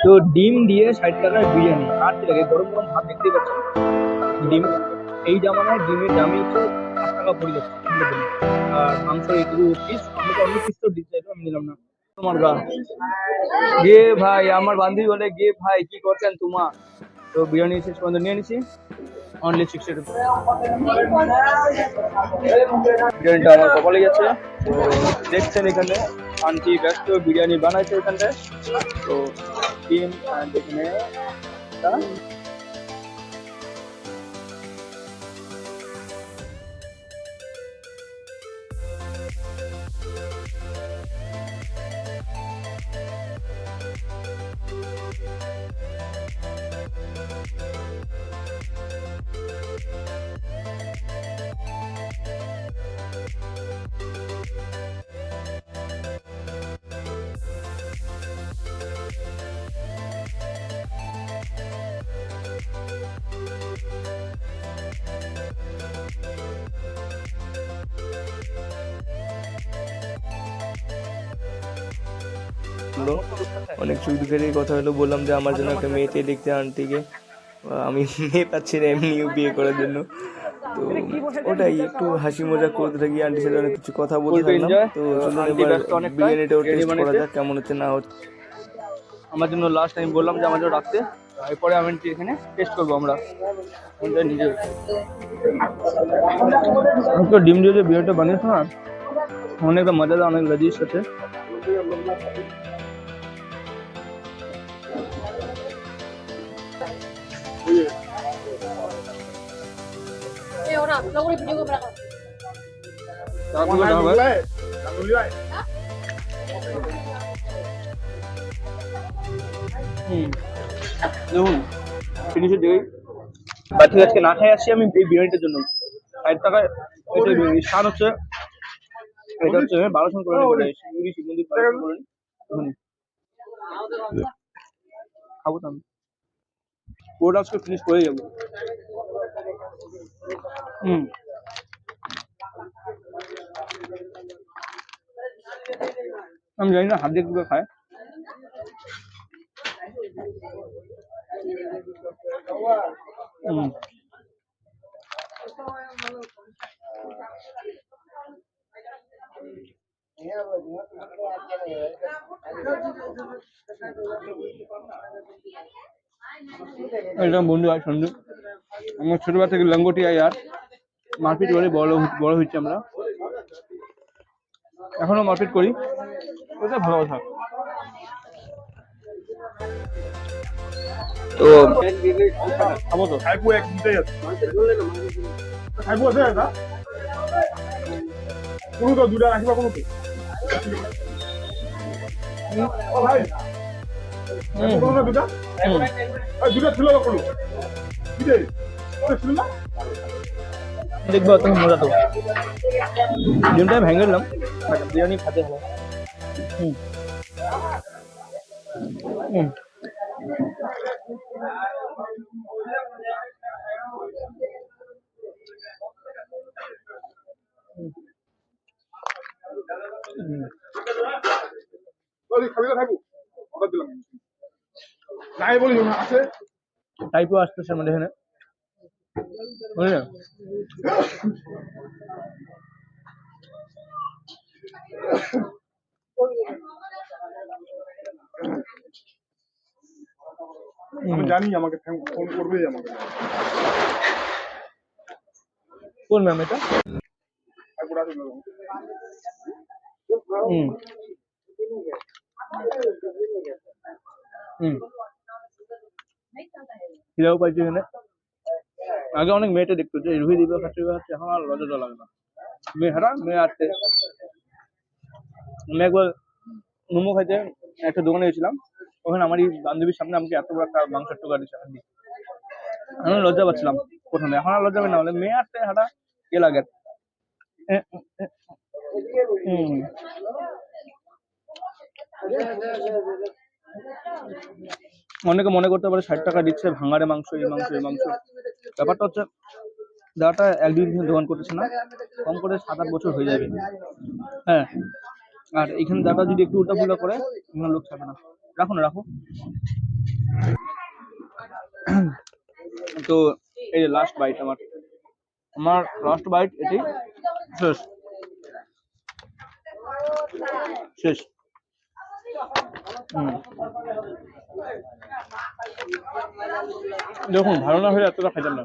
তো ডিম দিয়ে 60 টাকার বিরিয়ানি আর কি লাগে, গরম গরম ভাত দেখতেই পাচ্ছেন। ডিম, এই জামানায় ডিমের দামই হচ্ছে 8 টাকা পড়ে যাচ্ছে আমাদের জন্য। আর মাংস এইটুকু পিস, আমাকে অন্য পিস তো দিতে চাইতো, আমি দিলাম না। তোমার গা গে ভাই, আমার বান্ধবী বলে গে ভাই কি করছেন তোমা। তো বিরিয়ানি শেষ পর্যন্ত নিয়ে নিছি, অনলি 60 টাকা। বিরিয়ানিটা আমার কপালে গেছে। তো দেখছেন এখানে আন্টি ব্যস্ত বিরিয়ানি বানাইছে এখানটায়। তো ডিম and এখানে একটা হলো, অনেক সুখ দুঃখের কথা হলো। বললাম যে আমার জন্য একটা মেয়ে চেয়ে দেখতে আন্টিকে, আমি মেয়ে পাচ্ছি না এমনিও বিয়ে করার জন্য। তো ওটাই একটু হাসি মজা করতে থাকি, আন্টির সাথে অনেক কিছু কথা বলতে ফুল থাকলাম। এনজয়। তো চলুন আন্টি এবার ব্যস্ত অনেকটা, বিরিয়ানিটাও বিরিয়ানি টেস্ট করা বানাইছে যাক কেমন হচ্ছে না হচ্ছে। আমার জন্য। লাস্ট টাইম বললাম যে আমার জন্য রাখতে, এরপরে আমি এখানে টেস্ট করবো আমরা। আমাদের নিজে আমি তো ডিম দিয়ে যে বিরিয়ানিটা বানিয়েছো না, অনেকটা মজাদার, অনেক লজিজ সাথে। তারপরে ঢাবায় দেখুন ফিনিশের দিকেই বাড়ি থেকে আজকে না খেয়ে আসছি আমি এই বিরিয়ানিটার জন্য। 60 টাকায় এটা স্থান হচ্ছে, এটা হচ্ছে 12 করে শিব মন্দির 12 করে খাবো তো আমি পুরোটা আজকে ফিনিশ করে যাবো। হুম, আমি জানি না হাত দিয়ে কিভাবে খায়। হুম, একদম বন্ধু আর সন্ধু, আমার ছোটবেলা থেকে লঙ্গটি আর মারপিট করে বড় বড় হচ্ছে আমরা, এখনো মারপিট করি, ওটা ভালো কথা। তো খাবো তো খাইবো এক দিতে যাচ্ছে খাইবো আছে না কোনো তো দুটা রাখিবা কোনো তো ও ভাই কোনো না দুটা ওই দুটা ছিল না কোনো দিতে ছিল না দেখবো তুমি মজা তো। ডিমটা ভেঙে দিলাম, বিরিয়ানি খাতে ভালো। হুম হুম ওই খাবি না খাবো অর্ডার দিলাম নাই বলি না আছে টাইপও আসতেছে আমাদের এখানে, বুঝলেন? আমি জানি আমাকে ফোন করবেই আমাকে কোন ম্যাম এটা? তারপর আসলে হুম হুম খিদাও পাইছি এখানে। আগে অনেক মেয়েটা দেখতো যে রুহি দিবে খাচ্ছে খাচ্ছে, এখন আর লজ্জা লাগে না। মেয়ে হারা মেয়ে আসতে, আমি একবার মোমো খাইতে একটা দোকানে গেছিলাম, ওখানে আমারই বান্ধবীর সামনে আমাকে এত বড় একটা মাংসের টুকরা দিচ্ছে হাড্ডি। আমি লজ্জা পাচ্ছিলাম প্রথমে, এখন আর লজ্জা পাই না, বলে মেয়ে আসতে হাঁটা কে লাগে। হুম অনেকে মনে করতে পারে 60 টাকা দিচ্ছে ভাঙারে মাংস, এই মাংস এই মাংস। ব্যাপারটা হচ্ছে দাদাটা একদিন দোকান করতেছে না, কম করে 7-8 বছর হয়ে যাবে। হ্যাঁ, আর এখানে দাদা যদি একটু উল্টা ফুল্টা করে এখানে লোক থাকবে না। রাখো না রাখো। তো এই যে লাস্ট বাইট আমার লাস্ট বাইট এটি শেষ শেষ হুম। দেখুন ভালো না হলে এতটা খাইতাম না।